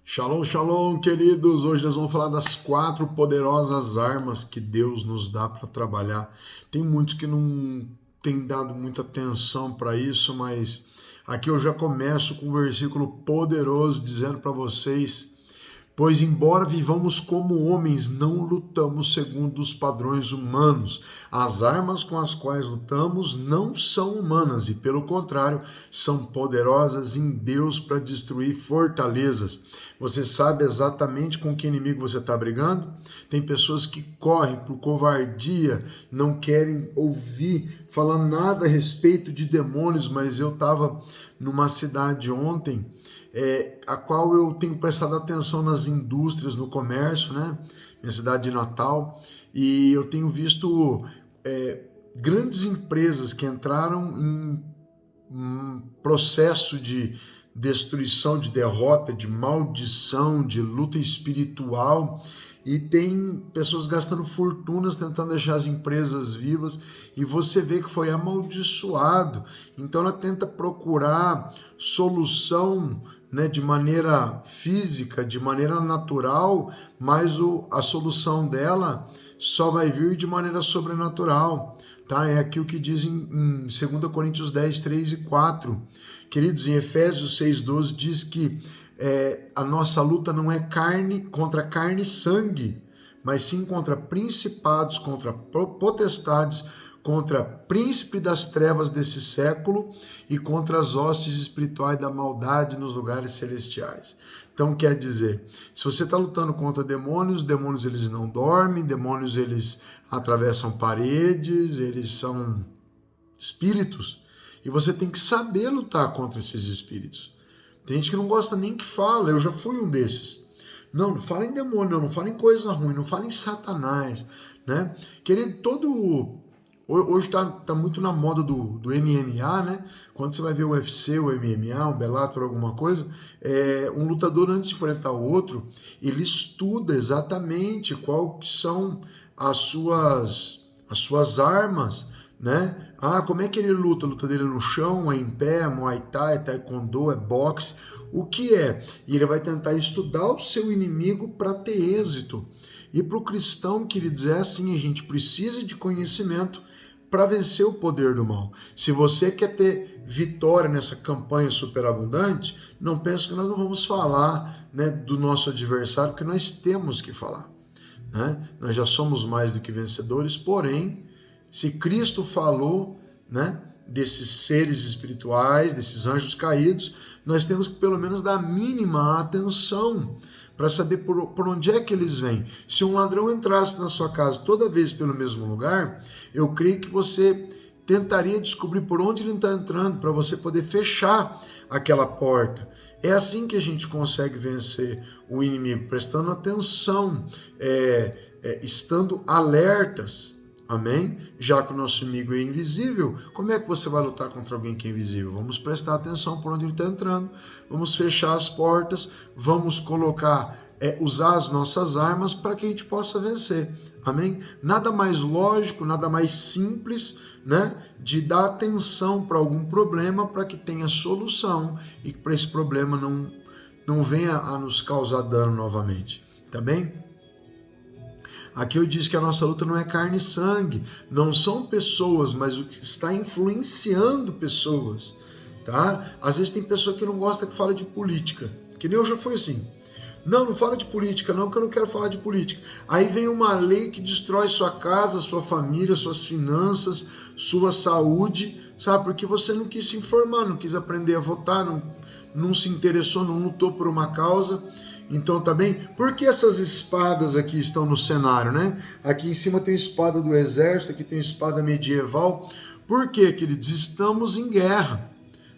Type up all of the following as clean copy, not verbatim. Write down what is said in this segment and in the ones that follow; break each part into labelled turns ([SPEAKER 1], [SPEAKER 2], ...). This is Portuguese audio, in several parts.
[SPEAKER 1] Shalom, shalom, queridos! Hoje nós vamos falar das 4 poderosas armas que Deus nos dá para trabalhar. Tem muitos que não têm dado muita atenção para isso, mas aqui eu já começo com um versículo poderoso dizendo para vocês: pois, embora vivamos como homens, não lutamos segundo os padrões humanos. As armas com as quais lutamos não são humanas e, pelo contrário, são poderosas em Deus para destruir fortalezas. Você sabe exatamente com que inimigo você está brigando? Tem pessoas que correm por covardia, não querem ouvir falar nada a respeito de demônios, mas eu estava numa cidade ontem, a qual eu tenho prestado atenção nas indústrias, no comércio, né? Minha cidade de Natal, e eu tenho visto grandes empresas que entraram em um processo de destruição, de derrota, de maldição, de luta espiritual, e tem pessoas gastando fortunas tentando deixar as empresas vivas, e você vê que foi amaldiçoado. Então ela tenta procurar solução, né, de maneira física, de maneira natural, mas a solução dela só vai vir de maneira sobrenatural. Tá? É aqui o que diz em 2 Coríntios 10, 3 e 4. Queridos, em Efésios 6,12 diz que a nossa luta não é contra carne e sangue, mas sim contra principados, contra potestades, contra príncipe das trevas desse século e contra as hostes espirituais da maldade nos lugares celestiais. Então quer dizer, se você está lutando contra demônios, demônios eles não dormem, demônios eles atravessam paredes, eles são espíritos, e você tem que saber lutar contra esses espíritos. Tem gente que não gosta nem que fala, eu já fui um desses. Não fala em demônio, não fala em coisa ruim, não fala em Satanás, né? Querido, hoje tá muito na moda do MMA, né? Quando você vai ver o UFC, o MMA, o Bellator, alguma coisa, um lutador, antes de enfrentar o outro, ele estuda exatamente quais são as suas armas, né? Como é que ele luta? A luta dele é no chão, é em pé, é Muay Thai, é Taekwondo, é boxe, o que é? E ele vai tentar estudar o seu inimigo para ter êxito. E para o cristão, queridos, é assim, a gente precisa de conhecimento para vencer o poder do mal. Se você quer ter vitória nessa campanha superabundante, não pense que nós não vamos falar, né, do nosso adversário, porque nós temos que falar, né? Nós já somos mais do que vencedores, porém, se Cristo falou, né, desses seres espirituais, desses anjos caídos, nós temos que pelo menos dar a mínima atenção para saber por onde é que eles vêm. Se um ladrão entrasse na sua casa toda vez pelo mesmo lugar, eu creio que você tentaria descobrir por onde ele está entrando para você poder fechar aquela porta. É assim que a gente consegue vencer o inimigo, prestando atenção, estando alertas. Amém? Já que o nosso inimigo é invisível, como é que você vai lutar contra alguém que é invisível? Vamos prestar atenção por onde ele está entrando, vamos fechar as portas, vamos usar as nossas armas para que a gente possa vencer. Amém? Nada mais lógico, nada mais simples, né, de dar atenção para algum problema para que tenha solução e que para esse problema não venha a nos causar dano novamente. Tá bem? Aqui eu disse que a nossa luta não é carne e sangue, não são pessoas, mas o que está influenciando pessoas, tá? Às vezes tem pessoa que não gosta que fala de política, que nem eu já fui assim. Não fala de política não, porque eu não quero falar de política. Aí vem uma lei que destrói sua casa, sua família, suas finanças, sua saúde, sabe? Porque você não quis se informar, não quis aprender a votar, não se interessou, não lutou por uma causa. Então tá bem? Por que essas espadas aqui estão no cenário, né? Aqui em cima tem a espada do exército, aqui tem a espada medieval. Por quê, queridos? Estamos em guerra.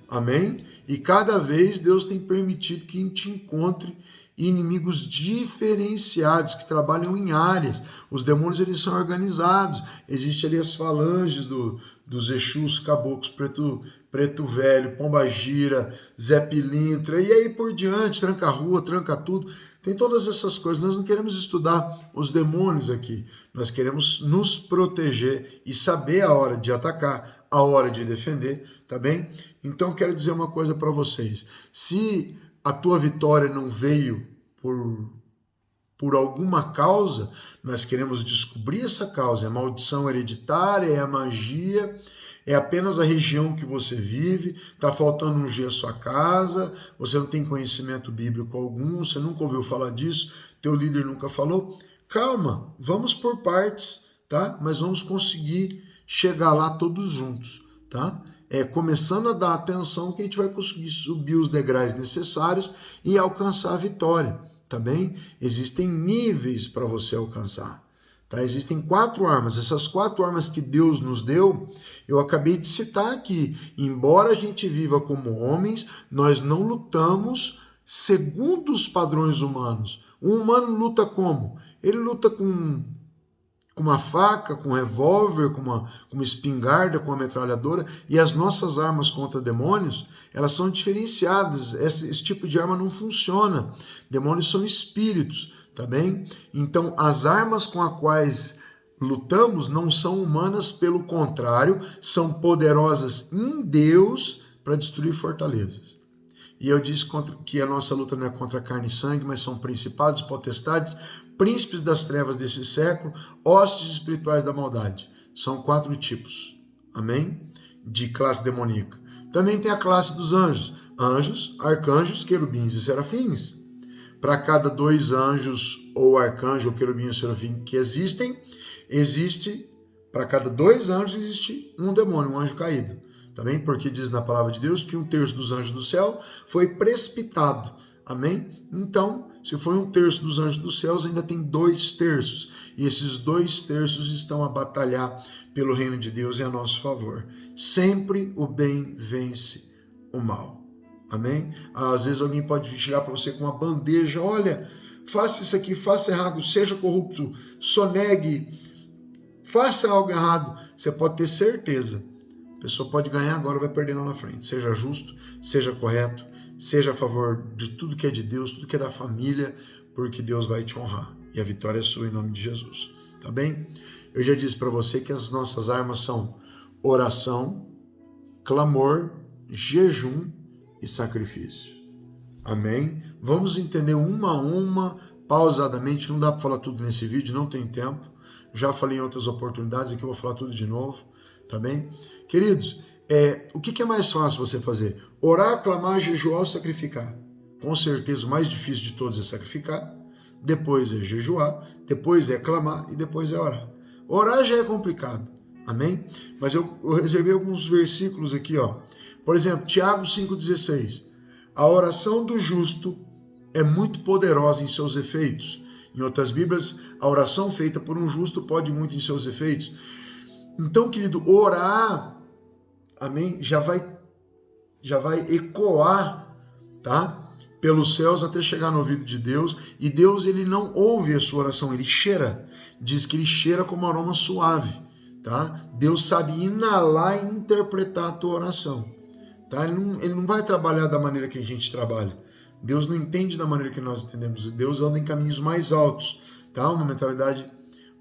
[SPEAKER 1] Amém? E cada vez Deus tem permitido que a gente encontre inimigos diferenciados, que trabalham em áreas. Os demônios, eles são organizados. Existe ali as falanges dos Exus, caboclos, preto velho, pombagira, Zé Pilintra, e aí por diante, tranca a rua, tranca tudo. Tem todas essas coisas. Nós não queremos estudar os demônios aqui. Nós queremos nos proteger e saber a hora de atacar, a hora de defender, tá bem? Então quero dizer uma coisa para vocês. Se a tua vitória não veio por alguma causa, nós queremos descobrir essa causa. É a maldição hereditária, é a magia, é apenas a região que você vive, está faltando ungir a sua casa, você não tem conhecimento bíblico algum, você nunca ouviu falar disso, teu líder nunca falou. Calma, vamos por partes, tá? Mas vamos conseguir chegar lá todos juntos, tá? Começando a dar atenção que a gente vai conseguir subir os degraus necessários e alcançar a vitória, tá bem? Existem níveis para você alcançar. Tá? Existem 4 armas. Essas 4 armas que Deus nos deu, eu acabei de citar aqui. Embora a gente viva como homens, nós não lutamos segundo os padrões humanos. Um humano luta como? Ele luta com uma faca, com um revólver, com uma espingarda, com uma metralhadora, e as nossas armas contra demônios, elas são diferenciadas. Esse tipo de arma não funciona. Demônios são espíritos. Tá bem? Então, as armas com as quais lutamos não são humanas, pelo contrário, são poderosas em Deus para destruir fortalezas. E eu disse que a nossa luta não é contra carne e sangue, mas são principados, potestades, príncipes das trevas desse século, hostes espirituais da maldade. São 4 tipos, amém? De classe demoníaca. Também tem a classe dos anjos. Anjos, arcanjos, querubins e serafins. Para cada 2 anjos, ou arcanjo, ou querubim ou serafim que existe, para cada 2 anjos existe um demônio, um anjo caído. Também porque diz na palavra de Deus que 1/3 dos anjos do céu foi precipitado. Amém? Então, se foi 1/3 dos anjos dos céus, ainda tem 2/3. E esses 2/3 estão a batalhar pelo reino de Deus e a nosso favor. Sempre o bem vence o mal. Amém? Às vezes alguém pode chegar para você com uma bandeja, olha, faça isso aqui, faça errado, seja corrupto, sonegue, faça algo errado. Você pode ter certeza. A pessoa pode ganhar agora, vai perder lá na frente. Seja justo, seja correto, seja a favor de tudo que é de Deus, tudo que é da família, porque Deus vai te honrar. E a vitória é sua em nome de Jesus. Tá bem? Eu já disse para você que as nossas armas são oração, clamor, jejum e sacrifício. Amém? Vamos entender uma a uma, pausadamente. Não dá para falar tudo nesse vídeo, não tem tempo. Já falei em outras oportunidades, aqui eu vou falar tudo de novo. Tá bem? Queridos, o que é mais fácil você fazer? Orar, clamar, jejuar ou sacrificar? Com certeza o mais difícil de todos é sacrificar, depois é jejuar, depois é clamar e depois é orar. Orar já é complicado, amém? Mas eu reservei alguns versículos aqui, ó. Por exemplo, Tiago 5,16. A oração do justo é muito poderosa em seus efeitos. Em outras Bíblias, a oração feita por um justo pode muito em seus efeitos. Então, querido, orar, amém, já vai ecoar, tá? Pelos céus até chegar no ouvido de Deus. E Deus, ele não ouve a sua oração, ele cheira. Diz que ele cheira como um aroma suave, tá? Deus sabe inalar e interpretar a tua oração. Tá? Ele não vai trabalhar da maneira que a gente trabalha. Deus não entende da maneira que nós entendemos. Deus anda em caminhos mais altos. Tá? Uma mentalidade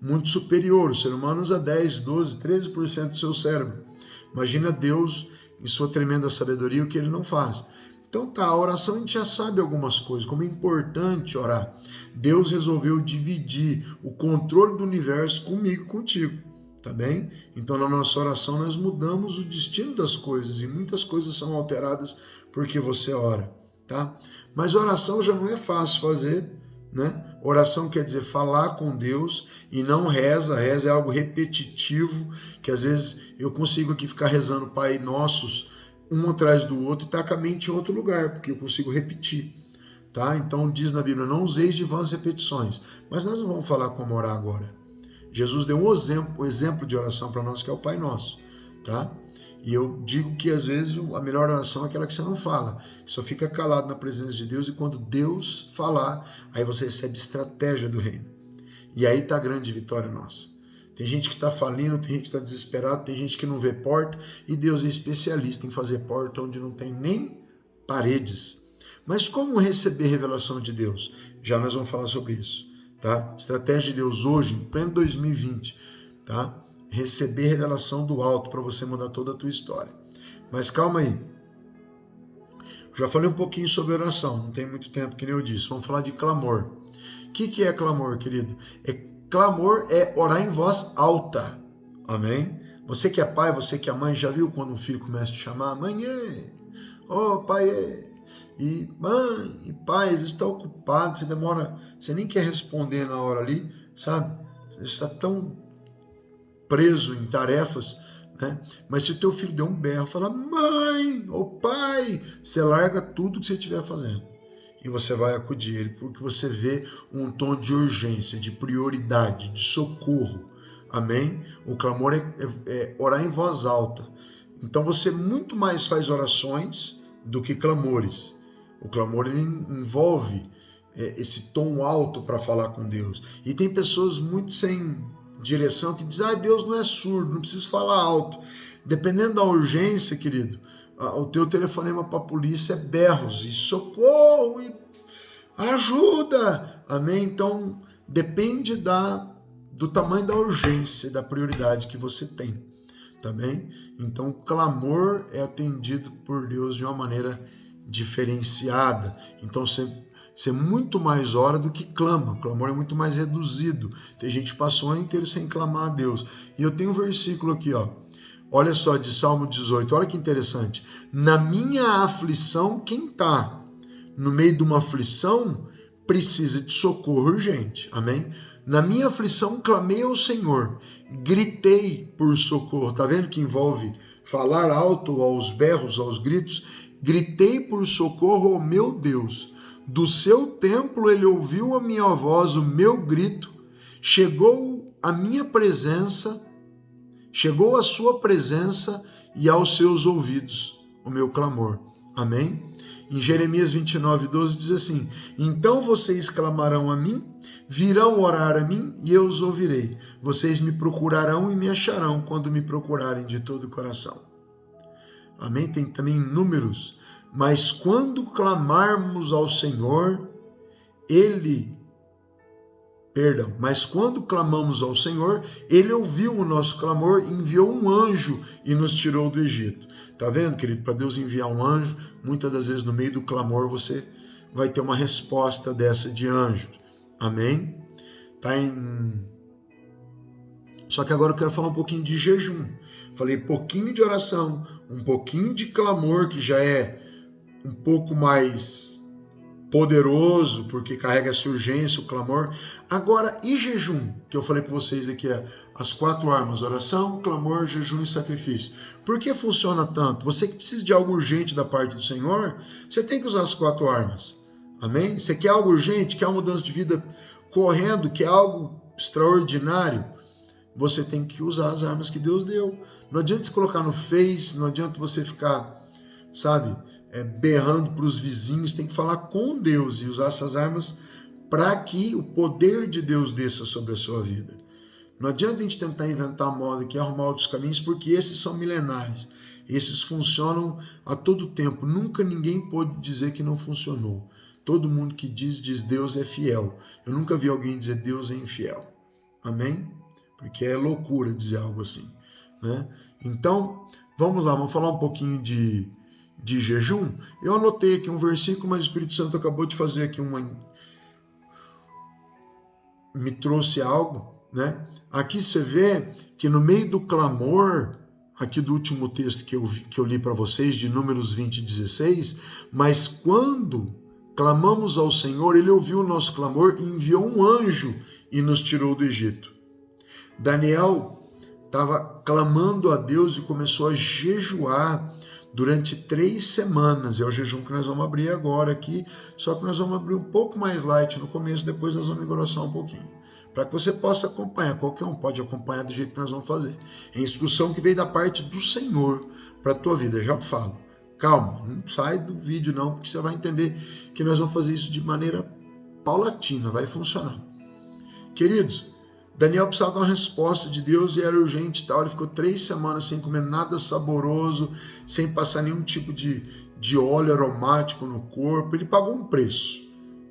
[SPEAKER 1] muito superior. O ser humano usa 10, 12, 13% do seu cérebro. Imagina Deus em sua tremenda sabedoria o que ele não faz. Então tá, a oração a gente já sabe algumas coisas, como é importante orar. Deus resolveu dividir o controle do universo comigo e contigo. Tá bem? Então, na nossa oração, nós mudamos o destino das coisas e muitas coisas são alteradas porque você ora, tá? Mas oração já não é fácil fazer, né? Oração quer dizer falar com Deus e não reza. Reza é algo repetitivo, que às vezes eu consigo aqui ficar rezando Pai Nossos um atrás do outro e tá com a mente em outro lugar, porque eu consigo repetir, tá? Então, diz na Bíblia, não useis de vãs repetições. Mas nós não vamos falar como orar agora. Jesus deu um exemplo de oração para nós, que é o Pai Nosso, tá? E eu digo que às vezes a melhor oração é aquela que você não fala, só fica calado na presença de Deus, e quando Deus falar, aí você recebe estratégia do reino. E aí está a grande vitória nossa. Tem gente que está falindo, tem gente que está desesperado, tem gente que não vê porta, e Deus é especialista em fazer porta onde não tem nem paredes. Mas como receber revelação de Deus? Já nós vamos falar sobre isso. Tá? Estratégia de Deus hoje, em pleno 2020, tá? Receber revelação do alto para você mudar toda a tua história. Mas calma aí. Já falei um pouquinho sobre oração, não tem muito tempo, que nem eu disse. Vamos falar de clamor. O que é clamor, querido? Clamor é orar em voz alta. Amém? Você que é pai, você que é mãe, já viu quando um filho começa a te chamar? Mãe, oh, pai, e mãe, e pai, você está ocupado, você demora, você nem quer responder na hora ali, sabe? Você está tão preso em tarefas, né? Mas se o teu filho der um berro, fala, mãe, ou pai, você larga tudo que você estiver fazendo e você vai acudir ele, porque você vê um tom de urgência, de prioridade, de socorro. Amém? O clamor é orar em voz alta. Então você muito mais faz orações do que clamores. O clamor ele envolve esse tom alto para falar com Deus. E tem pessoas muito sem direção que dizem, Deus não é surdo, não precisa falar alto. Dependendo da urgência, querido, o teu telefonema para a polícia é berros e socorro e ajuda. Amém? Então depende do tamanho da urgência, da prioridade que você tem, tá bem? Então o clamor é atendido por Deus de uma maneira diferenciada. Então você muito mais ora do que clama. O clamor é muito mais reduzido. Tem gente que passou o ano inteiro sem clamar a Deus. E eu tenho um versículo aqui, ó. Olha só, de Salmo 18, olha que interessante. Na minha aflição, quem está no meio de uma aflição precisa de socorro urgente, amém? Na minha aflição, clamei ao Senhor, gritei por socorro. Tá vendo que envolve falar alto, aos berros, aos gritos? Gritei por socorro ao meu Deus. Do seu templo ele ouviu a minha voz, o meu grito, chegou a minha presença, chegou a sua presença e aos seus ouvidos o meu clamor. Amém? Em Jeremias 29:12 diz assim, então vocês clamarão a mim, virão orar a mim e eu os ouvirei. Vocês me procurarão e me acharão quando me procurarem de todo o coração. Amém? Tem também números. Mas quando clamarmos ao Senhor, mas quando clamamos ao Senhor, Ele ouviu o nosso clamor, enviou um anjo e nos tirou do Egito. Tá vendo, querido? Para Deus enviar um anjo, muitas das vezes no meio do clamor você vai ter uma resposta dessa de anjo. Amém? Só que agora eu quero falar um pouquinho de jejum. Falei pouquinho de oração, um pouquinho de clamor, que já é um pouco mais poderoso, porque carrega essa urgência, o clamor. Agora, e jejum? Que eu falei para vocês aqui, as 4 armas, oração, clamor, jejum e sacrifício. Por que funciona tanto? Você que precisa de algo urgente da parte do Senhor, você tem que usar as 4 armas. Amém? Você quer algo urgente, quer uma mudança de vida correndo, quer algo extraordinário, você tem que usar as armas que Deus deu. Não adianta se colocar no Face, não adianta você ficar, sabe, berrando para os vizinhos, tem que falar com Deus e usar essas armas para que o poder de Deus desça sobre a sua vida. Não adianta a gente tentar inventar moda aqui, arrumar outros caminhos, porque esses são milenares. Esses funcionam a todo tempo. Nunca ninguém pôde dizer que não funcionou. Todo mundo que diz Deus é fiel. Eu nunca vi alguém dizer Deus é infiel. Amém? Porque é loucura dizer algo assim, né? Então, vamos lá, vamos falar um pouquinho de jejum. Eu anotei aqui um versículo, mas o Espírito Santo acabou de fazer aqui me trouxe algo, né? Aqui você vê que no meio do clamor, aqui do último texto que eu li para vocês, de Números 20:16, mas quando clamamos ao Senhor, Ele ouviu o nosso clamor e enviou um anjo e nos tirou do Egito. Daniel estava clamando a Deus e começou a jejuar durante 3 semanas. É o jejum que nós vamos abrir agora aqui, só que nós vamos abrir um pouco mais light no começo, depois nós vamos engrossar um pouquinho, para que você possa acompanhar. Qualquer um pode acompanhar do jeito que nós vamos fazer. É instrução que veio da parte do Senhor para a tua vida, já te falo. Calma, não sai do vídeo não, porque você vai entender que nós vamos fazer isso de maneira paulatina, vai funcionar. Queridos, Daniel precisava dar uma resposta de Deus e era urgente e tal. Ele ficou 3 semanas sem comer nada saboroso, sem passar nenhum tipo de óleo aromático no corpo. Ele pagou um preço.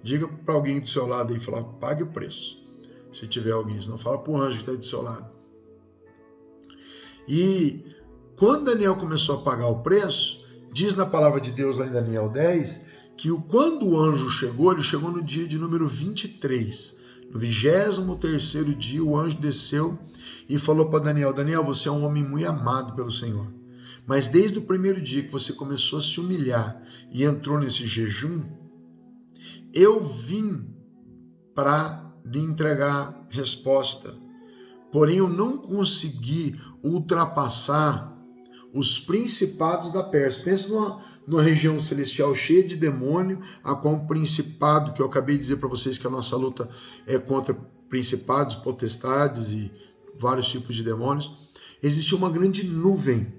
[SPEAKER 1] Diga para alguém do seu lado aí, fala, pague o preço. Se tiver alguém, senão fala para o anjo que está aí do seu lado. E quando Daniel começou a pagar o preço, Diz na palavra de Deus lá em Daniel 10 que quando o anjo chegou, ele chegou no dia de número 23. No 23º dia, o anjo desceu e falou para Daniel: Daniel, você é um homem muito amado pelo Senhor. Mas desde o primeiro dia que você começou a se humilhar e entrou nesse jejum, eu vim para lhe entregar resposta. Porém, eu não consegui ultrapassar os principados da Pérsia. Pensa numa região celestial cheia de demônio, a qual um principado, que eu acabei de dizer para vocês que a nossa luta é contra principados, potestades e vários tipos de demônios. Existia uma grande nuvem,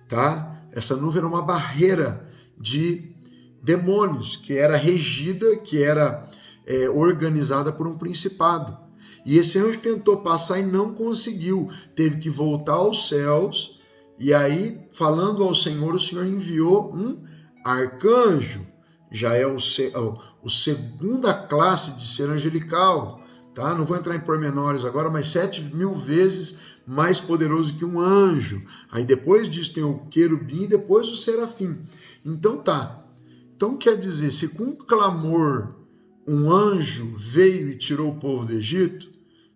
[SPEAKER 1] tá? Essa nuvem era uma barreira de demônios, que era regida, que era organizada por um principado. E esse anjo tentou passar e não conseguiu. Teve que voltar aos céus. E aí, falando ao Senhor, o Senhor enviou um arcanjo. Já é o segunda classe de ser angelical. Tá? Não vou entrar em pormenores agora, mas 7.000 vezes mais poderoso que um anjo. Aí depois disso tem o querubim e depois o serafim. Então tá. Então quer dizer, se com clamor um anjo veio e tirou o povo do Egito,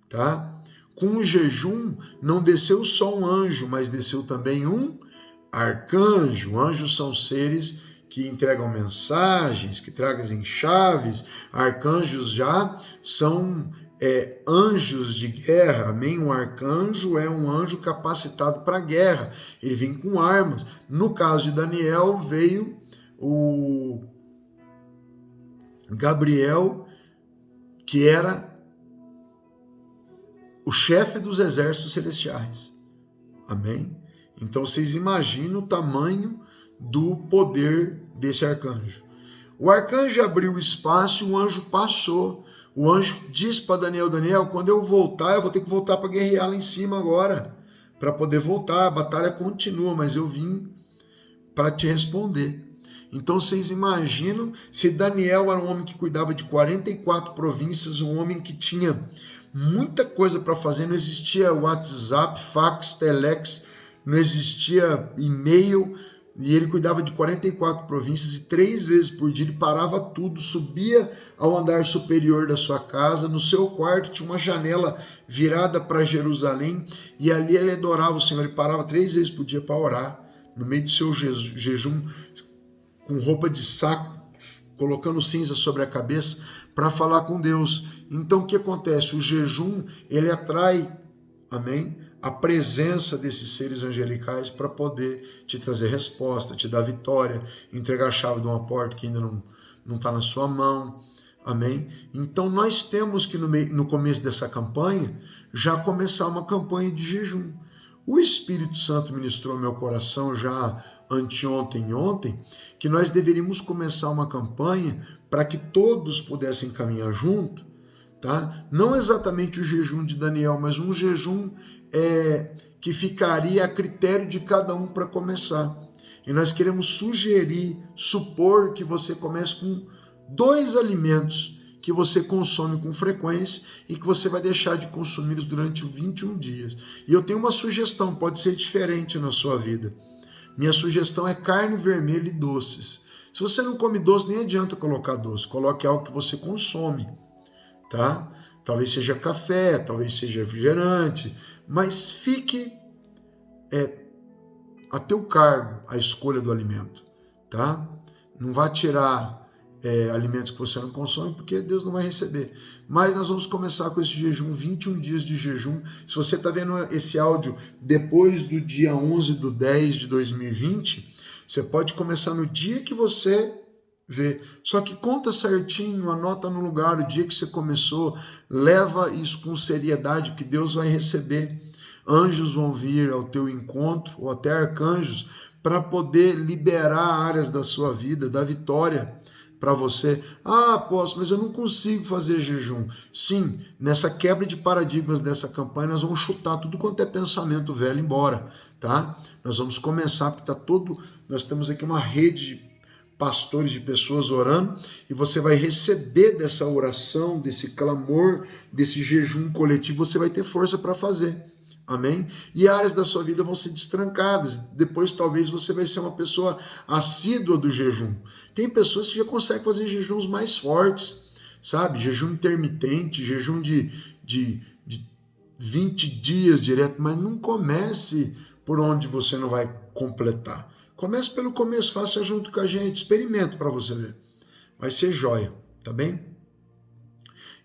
[SPEAKER 1] tá? Com o jejum não desceu só um anjo, mas desceu também um arcanjo. Anjos são seres que entregam mensagens, que trazem chaves. Arcanjos já são anjos de guerra, amém? Um arcanjo é um anjo capacitado para a guerra. Ele vem com armas. No caso de Daniel, veio o Gabriel, que era o chefe dos exércitos celestiais. Amém? Então vocês imaginam o tamanho do poder desse arcanjo. O arcanjo abriu o espaço e o anjo passou. O anjo disse para Daniel: Daniel, quando eu voltar, eu vou ter que voltar para guerrear lá em cima agora, para poder voltar. A batalha continua, mas eu vim para te responder. Então vocês imaginam, se Daniel era um homem que cuidava de 44 províncias, um homem que tinha muita coisa para fazer, não existia WhatsApp, fax, telex, não existia e-mail, e ele cuidava de 44 províncias, e 3 vezes por dia ele parava tudo, subia ao andar superior da sua casa, no seu quarto tinha uma janela virada para Jerusalém, e ali ele adorava o Senhor. Ele parava 3 vezes por dia para orar, no meio do seu jejum, com roupa de saco, colocando cinza sobre a cabeça, para falar com Deus. Então o que acontece? O jejum, ele atrai, amém, a presença desses seres angelicais para poder te trazer resposta, te dar vitória, entregar a chave de uma porta que ainda não está na sua mão, amém? Então nós temos que no começo dessa campanha, já começar uma campanha de jejum. O Espírito Santo ministrou meu coração já anteontem e ontem, que nós deveríamos começar uma campanha para que todos pudessem caminhar junto, tá? Não exatamente o jejum de Daniel, mas um jejum que ficaria a critério de cada um para começar. E nós queremos supor que você comece com 2 alimentos que você consome com frequência e que você vai deixar de consumi-los durante 21 dias. E eu tenho uma sugestão, pode ser diferente na sua vida. Minha sugestão é carne vermelha e doces. Se você não come doce, nem adianta colocar doce. Coloque algo que você consome, tá? Talvez seja café, talvez seja refrigerante, mas fique a teu cargo a escolha do alimento, tá? Não vá tirar alimentos que você não consome, porque Deus não vai receber. Mas nós vamos começar com esse jejum, 21 dias de jejum. Se você está vendo esse áudio depois do dia 11/10 de 2020, você pode começar no dia que você vê. Só que conta certinho, anota no lugar o dia que você começou, leva isso com seriedade, porque Deus vai receber. Anjos vão vir ao teu encontro, ou até arcanjos, para poder liberar áreas da sua vida, da vitória para você. Ah, apóstolo, mas eu não consigo fazer jejum. Sim, nessa quebra de paradigmas dessa campanha, nós vamos chutar tudo quanto é pensamento velho embora, tá? Nós vamos começar, porque nós temos aqui uma rede de pastores, de pessoas orando, e você vai receber dessa oração, desse clamor, desse jejum coletivo, você vai ter força para fazer. Amém? E áreas da sua vida vão ser destrancadas. Depois, talvez, você vai ser uma pessoa assídua do jejum. Tem pessoas que já conseguem fazer jejuns mais fortes, sabe? Jejum intermitente, jejum de 20 dias direto, mas não comece por onde você não vai completar. Comece pelo começo, faça junto com a gente, experimenta para você ver. Vai ser joia, tá bem?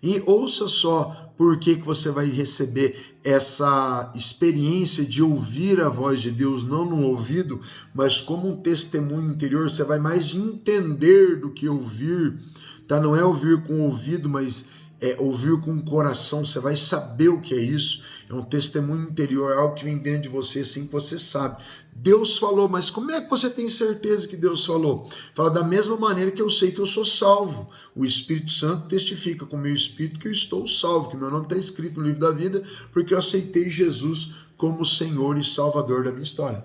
[SPEAKER 1] E ouça só por que você vai receber essa experiência de ouvir a voz de Deus, não no ouvido, mas como um testemunho interior. Você vai mais entender do que ouvir, tá? Não é ouvir com o ouvido, mas é ouvir com o coração. Você vai saber o que é isso. É um testemunho interior, algo que vem dentro de você, assim que você sabe. Deus falou, mas como é que você tem certeza que Deus falou? Fala, da mesma maneira que eu sei que eu sou salvo. O Espírito Santo testifica com o meu espírito que eu estou salvo, que meu nome está escrito no livro da vida, porque eu aceitei Jesus como Senhor e Salvador da minha história.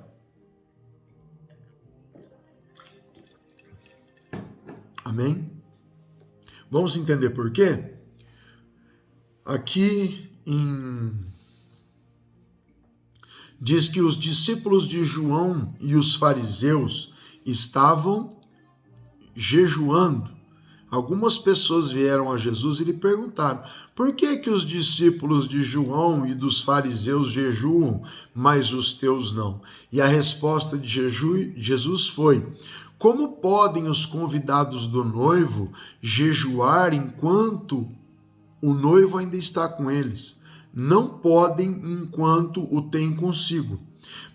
[SPEAKER 1] Amém? Vamos entender por quê? Aqui diz que os discípulos de João e os fariseus estavam jejuando. Algumas pessoas vieram a Jesus e lhe perguntaram: por que os discípulos de João e dos fariseus jejuam, mas os teus não? E a resposta de Jesus foi: como podem os convidados do noivo jejuar enquanto o noivo ainda está com eles? Não podem enquanto o têm consigo.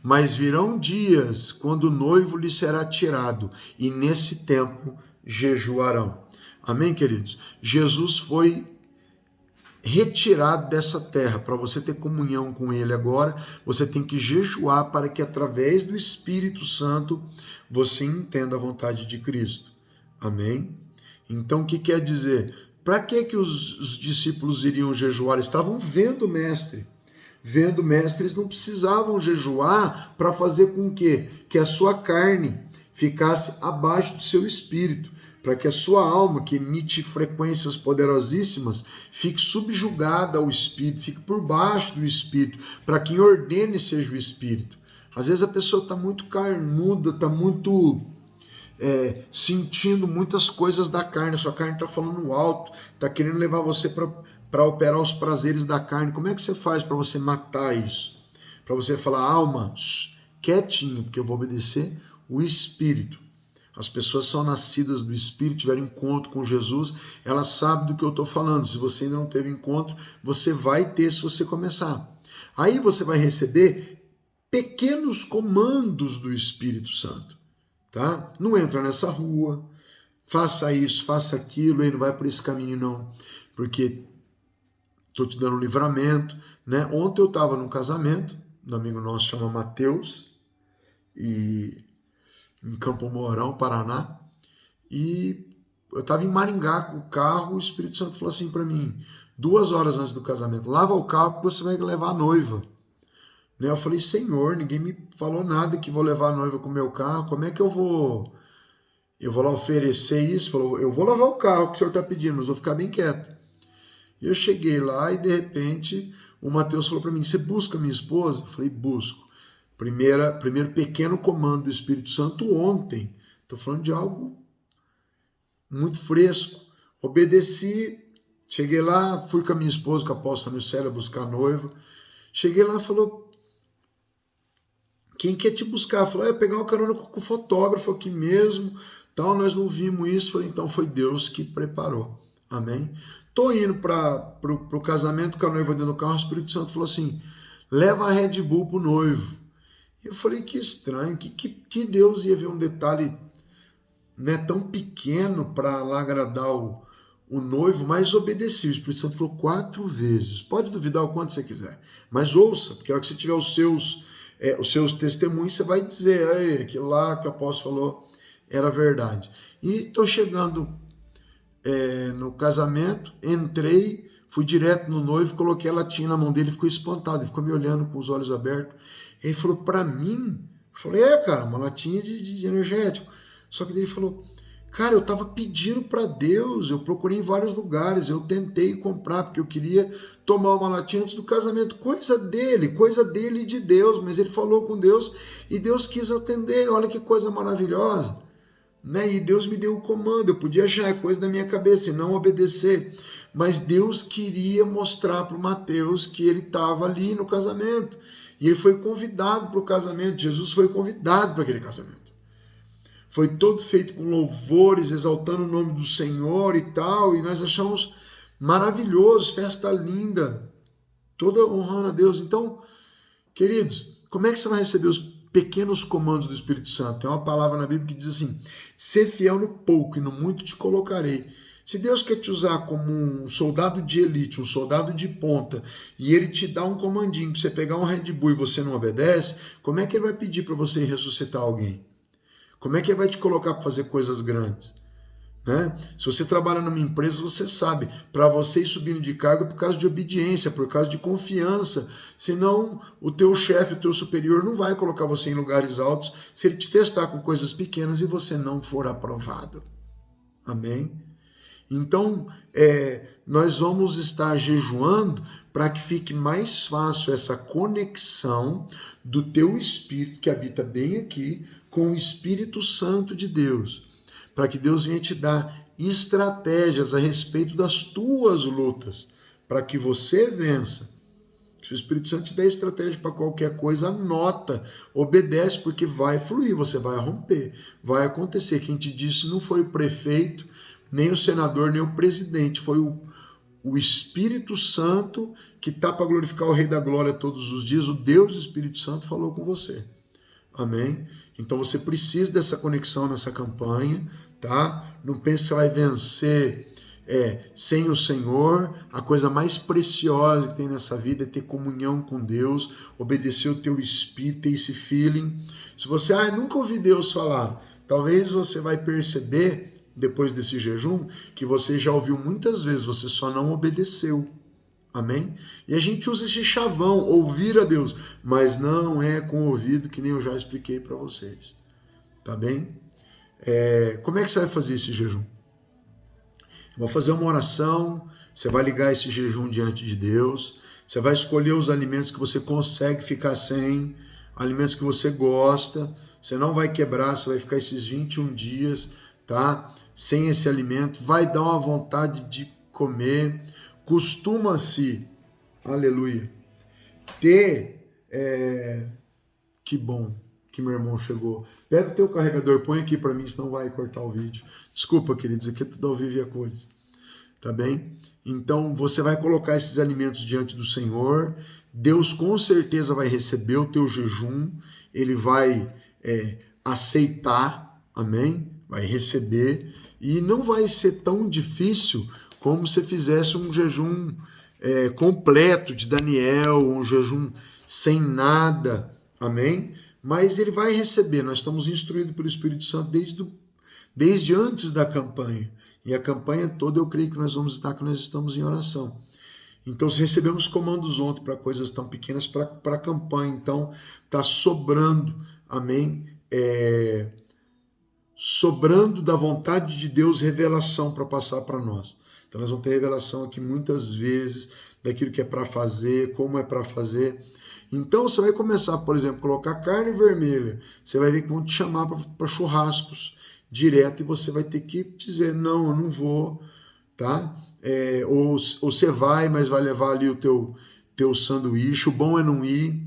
[SPEAKER 1] Mas virão dias quando o noivo lhe será tirado, e nesse tempo jejuarão. Amém, queridos? Jesus foi retirado dessa terra. Para você ter comunhão com ele agora, você tem que jejuar para que através do Espírito Santo você entenda a vontade de Cristo. Amém? Então, o que quer dizer? Para que os discípulos iriam jejuar? Eles estavam vendo o mestre. Vendo o mestre, eles não precisavam jejuar para fazer com que a sua carne ficasse abaixo do seu espírito, para que a sua alma, que emite frequências poderosíssimas, fique subjugada ao espírito, fique por baixo do espírito, para quem ordene seja o espírito. Às vezes a pessoa está muito carnuda, está muito sentindo muitas coisas da carne, a sua carne está falando alto, está querendo levar você para operar os prazeres da carne. Como é que você faz para você matar isso? Para você falar, alma, quietinho, porque eu vou obedecer o Espírito. As pessoas são nascidas do Espírito, tiveram encontro com Jesus, elas sabem do que eu estou falando. Se você ainda não teve encontro, você vai ter se você começar. Aí você vai receber pequenos comandos do Espírito Santo. Tá? Não entra nessa rua, faça isso, faça aquilo, aí não vai por esse caminho não, porque estou te dando um livramento, né? Ontem eu estava num casamento, um amigo nosso chama Mateus, e em Campo Mourão, Paraná, e eu estava em Maringá com o carro, o Espírito Santo falou assim para mim, 2 horas antes do casamento, lava o carro porque você vai levar a noiva. Eu falei, Senhor, ninguém me falou nada que vou levar a noiva com o meu carro, como é que eu vou lá oferecer isso? Falou, eu vou lavar o carro que o senhor está pedindo, mas vou ficar bem quieto. E eu cheguei lá e de repente o Mateus falou para mim, você busca minha esposa? Eu falei, busco. Primeiro pequeno comando do Espírito Santo ontem, estou falando de algo muito fresco. Obedeci, cheguei lá, fui com a minha esposa, com a apóstola Mircélia, buscar a noiva. Cheguei lá e falou, quem quer te buscar? Falou, pegar uma carona com o fotógrafo aqui mesmo, tal, nós não vimos isso. Falei, então foi Deus que preparou. Amém? Tô indo para o casamento com a noiva dentro do carro, o Espírito Santo falou assim, leva a Red Bull pro noivo. Eu falei, que estranho, que Deus ia ver um detalhe, né, tão pequeno para lá agradar o noivo, mas obedeci. O Espírito Santo falou 4 vezes. Pode duvidar o quanto você quiser, mas ouça, porque a hora que você tiver os seus testemunhos, você vai dizer, aquilo lá que o apóstolo falou era verdade. E estou chegando no casamento, entrei, fui direto no noivo, coloquei a latinha na mão dele, ficou espantado, ele ficou me olhando com os olhos abertos. Ele falou, para mim? Eu falei, cara, uma latinha de energético. Só que ele falou, Cara, eu estava pedindo para Deus, eu procurei em vários lugares, eu tentei comprar, porque eu queria tomar uma latinha antes do casamento. Coisa dele e de Deus, mas ele falou com Deus e Deus quis atender. Olha que coisa maravilhosa. Né? E Deus me deu o comando, eu podia achar coisa da minha cabeça e não obedecer, mas Deus queria mostrar para o Mateus que ele estava ali no casamento, e ele foi convidado para o casamento. Jesus foi convidado para aquele casamento, foi todo feito com louvores, exaltando o nome do Senhor e tal, e nós achamos maravilhoso, festa linda, toda honrando a Deus. Então, queridos, como é que você vai receber os pequenos comandos do Espírito Santo? Tem uma palavra na Bíblia que diz assim: ser fiel no pouco e no muito te colocarei. Se Deus quer te usar como um soldado de elite, um soldado de ponta, e ele te dá um comandinho para você pegar um Red Bull e você não obedece, como é que ele vai pedir para você ressuscitar alguém? Como é que ele vai te colocar para fazer coisas grandes? Né? Se você trabalha numa empresa, você sabe, para você ir subindo de cargo é por causa de obediência, por causa de confiança. Senão o teu chefe, o teu superior não vai colocar você em lugares altos se ele te testar com coisas pequenas e você não for aprovado. Amém? Então, nós vamos estar jejuando para que fique mais fácil essa conexão do teu espírito, que habita bem aqui, com o Espírito Santo de Deus, para que Deus venha te dar estratégias a respeito das tuas lutas, para que você vença. Se o Espírito Santo te der estratégia para qualquer coisa, anota, obedece, porque vai fluir, você vai romper, vai acontecer. Quem te disse não foi o prefeito, nem o senador, nem o presidente, foi o Espírito Santo, que está para glorificar o Rei da Glória todos os dias. O Deus Espírito Santo falou com você. Amém? Então você precisa dessa conexão nessa campanha, tá? Não pense que você vai vencer sem o Senhor. A coisa mais preciosa que tem nessa vida é ter comunhão com Deus, obedecer o teu espírito, ter esse feeling. Se você nunca ouvi Deus falar, talvez você vai perceber, depois desse jejum, que você já ouviu muitas vezes, você só não obedeceu. Amém? E a gente usa esse chavão, ouvir a Deus, mas não é com o ouvido, que nem eu já expliquei para vocês. Tá bem? Como é que você vai fazer esse jejum? Eu vou fazer uma oração, você vai ligar esse jejum diante de Deus, você vai escolher os alimentos que você consegue ficar sem, alimentos que você gosta, você não vai quebrar, você vai ficar esses 21 dias, tá? Sem esse alimento, vai dar uma vontade de comer. Costuma-se, aleluia, ter, que bom que meu irmão chegou. Pega o teu carregador, põe aqui para mim, senão vai cortar o vídeo. Desculpa, queridos, aqui é tudo ao vivo e a cores, tá bem? Então, você vai colocar esses alimentos diante do Senhor, Deus com certeza vai receber o teu jejum, Ele vai aceitar, amém? Vai receber, e não vai ser tão difícil como se fizesse um jejum completo de Daniel, um jejum sem nada, amém? Mas ele vai receber, nós estamos instruídos pelo Espírito Santo desde antes da campanha, e a campanha toda eu creio que nós vamos estar, que nós estamos em oração. Então, se recebemos comandos ontem para coisas tão pequenas, para a campanha, então está sobrando, amém? Sobrando da vontade de Deus revelação para passar para nós. Então nós vamos ter revelação aqui muitas vezes daquilo que é para fazer, como é para fazer. Então você vai começar, por exemplo, colocar carne vermelha. Você vai ver que vão te chamar para churrascos direto e você vai ter que dizer, não, eu não vou, tá? Ou você vai, mas vai levar ali o teu sanduíche. O bom é não ir,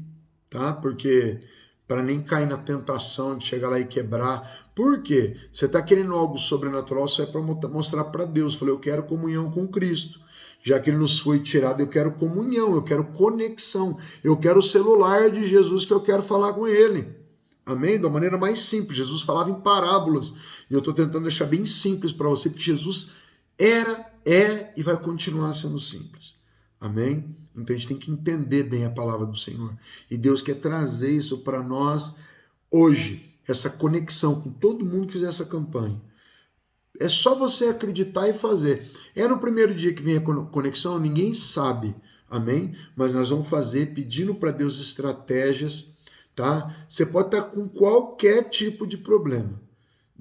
[SPEAKER 1] tá? Porque para nem cair na tentação de chegar lá e quebrar. Por quê? Você está querendo algo sobrenatural, só é para mostrar para Deus. Falei, eu quero comunhão com Cristo. Já que Ele nos foi tirado, eu quero comunhão, eu quero conexão. Eu quero o celular de Jesus, que eu quero falar com Ele. Amém? Da maneira mais simples. Jesus falava em parábolas. E eu estou tentando deixar bem simples para você, porque Jesus era, é e vai continuar sendo simples. Amém? Então a gente tem que entender bem a palavra do Senhor. E Deus quer trazer isso para nós hoje. Essa conexão com todo mundo que fizer essa campanha. É só você acreditar e fazer. No primeiro dia que vem a conexão? Ninguém sabe. Amém? Mas nós vamos fazer pedindo para Deus estratégias, tá? Você pode estar com qualquer tipo de problema.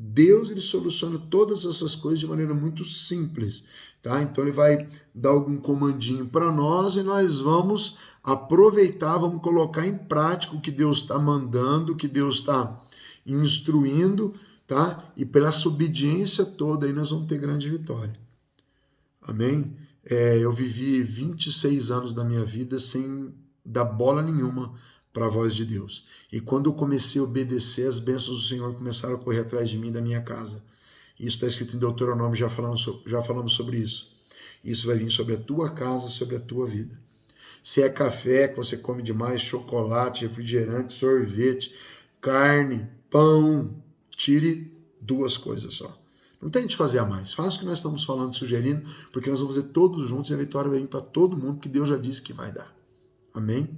[SPEAKER 1] Deus, ele soluciona todas essas coisas de maneira muito simples, tá? Então ele vai dar algum comandinho para nós e nós vamos aproveitar, vamos colocar em prática o que Deus está mandando, o que Deus está instruindo, tá? E pela essa obediência toda aí nós vamos ter grande vitória. Amém? Eu vivi 26 anos da minha vida sem dar bola nenhuma para a voz de Deus. E quando eu comecei a obedecer, as bênçãos do Senhor começaram a correr atrás de mim e da minha casa. Isso está escrito em Deuteronômio, já falamos sobre isso. Isso vai vir sobre a tua casa, sobre a tua vida. Se é café que você come demais, chocolate, refrigerante, sorvete, carne, pão, tire 2 coisas só. Não tente fazer a mais. Faça o que nós estamos falando, sugerindo, porque nós vamos fazer todos juntos e a vitória vai vir para todo mundo, que Deus já disse que vai dar. Amém?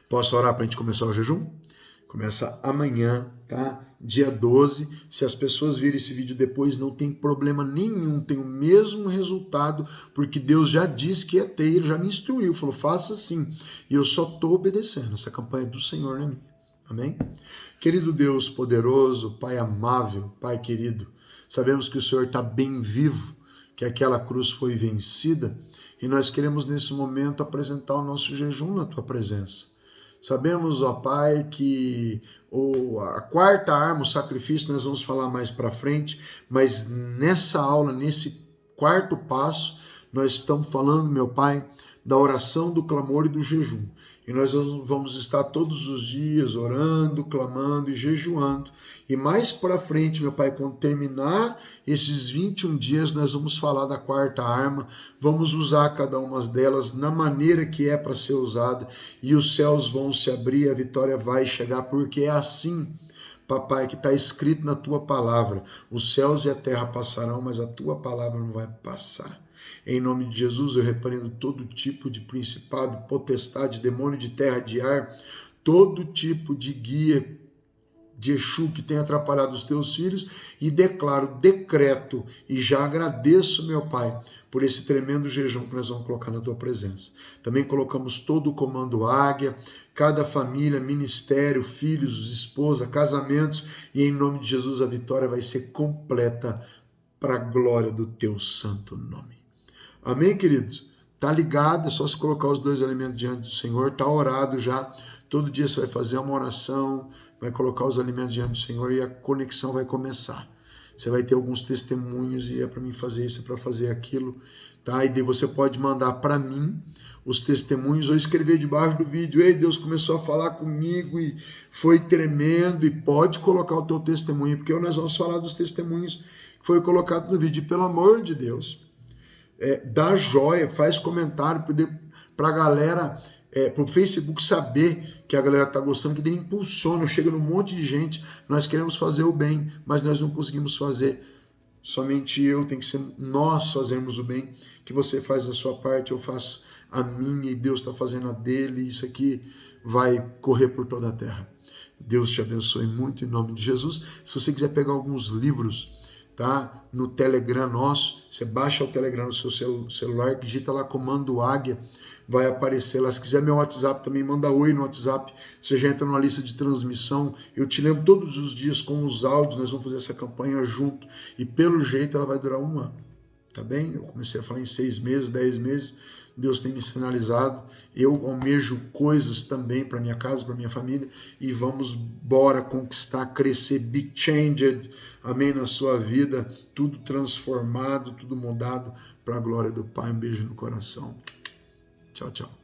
[SPEAKER 1] Posso orar para a gente começar o jejum? Começa amanhã, tá? Dia 12. Se as pessoas virem esse vídeo depois, não tem problema nenhum, tem o mesmo resultado, porque Deus já disse que ia ter, ele já me instruiu, falou, faça assim. E eu só estou obedecendo. Essa campanha é do Senhor, não é minha. Amém? Querido Deus poderoso, Pai amável, Pai querido, sabemos que o Senhor está bem vivo, que aquela cruz foi vencida, e nós queremos nesse momento apresentar o nosso jejum na Tua presença. Sabemos, ó Pai, que a 4ª arma, o sacrifício, nós vamos falar mais para frente, mas nessa aula, nesse 4º passo, nós estamos falando, meu Pai, da oração, do clamor e do jejum. E nós vamos estar todos os dias orando, clamando e jejuando. E mais para frente, meu Pai, quando terminar esses 21 dias, nós vamos falar da 4ª arma, vamos usar cada uma delas na maneira que é para ser usada, e os céus vão se abrir, a vitória vai chegar, porque é assim, Papai, que está escrito na Tua palavra. Os céus e a terra passarão, mas a Tua palavra não vai passar. Em nome de Jesus, eu repreendo todo tipo de principado, potestade, demônio de terra, de ar, todo tipo de guia de Exu que tem atrapalhado os teus filhos e declaro, decreto e já agradeço, meu Pai, por esse tremendo jejum que nós vamos colocar na tua presença. Também colocamos todo o comando Águia, cada família, ministério, filhos, esposa, casamentos, e em nome de Jesus a vitória vai ser completa para a glória do teu santo nome. Amém, queridos? Tá ligado, é só se colocar os 2 alimentos diante do Senhor, tá orado já. Todo dia você vai fazer uma oração, vai colocar os alimentos diante do Senhor e a conexão vai começar. Você vai ter alguns testemunhos e é para mim fazer isso, é para fazer aquilo, tá? E daí você pode mandar para mim os testemunhos ou escrever debaixo do vídeo, ei, Deus começou a falar comigo e foi tremendo, e pode colocar o teu testemunho, porque nós vamos falar dos testemunhos que foi colocado no vídeo. E pelo amor de Deus, dá joia, faz comentário para a galera, para o Facebook saber que a galera está gostando, que ele impulsiona, chega num monte de gente. Nós queremos fazer o bem, mas nós não conseguimos fazer. Somente tem que ser nós fazermos o bem, que você faz a sua parte, eu faço a minha e Deus está fazendo a dele, e isso aqui vai correr por toda a terra. Deus te abençoe muito em nome de Jesus. Se você quiser pegar alguns livros, tá? No Telegram nosso, você baixa o Telegram no seu celular, digita lá comando Águia, vai aparecer lá. Se quiser meu WhatsApp também, manda oi no WhatsApp, você já entra numa lista de transmissão, eu te lembro todos os dias com os áudios, nós vamos fazer essa campanha junto, e pelo jeito ela vai durar 1 ano, tá bem? Eu comecei a falar em 6 meses, 10 meses, Deus tem me sinalizado, eu almejo coisas também para minha casa, para minha família, e vamos bora conquistar, crescer, be changed, amém, na sua vida, tudo transformado, tudo mudado para a glória do Pai. Um beijo no coração. Tchau, tchau.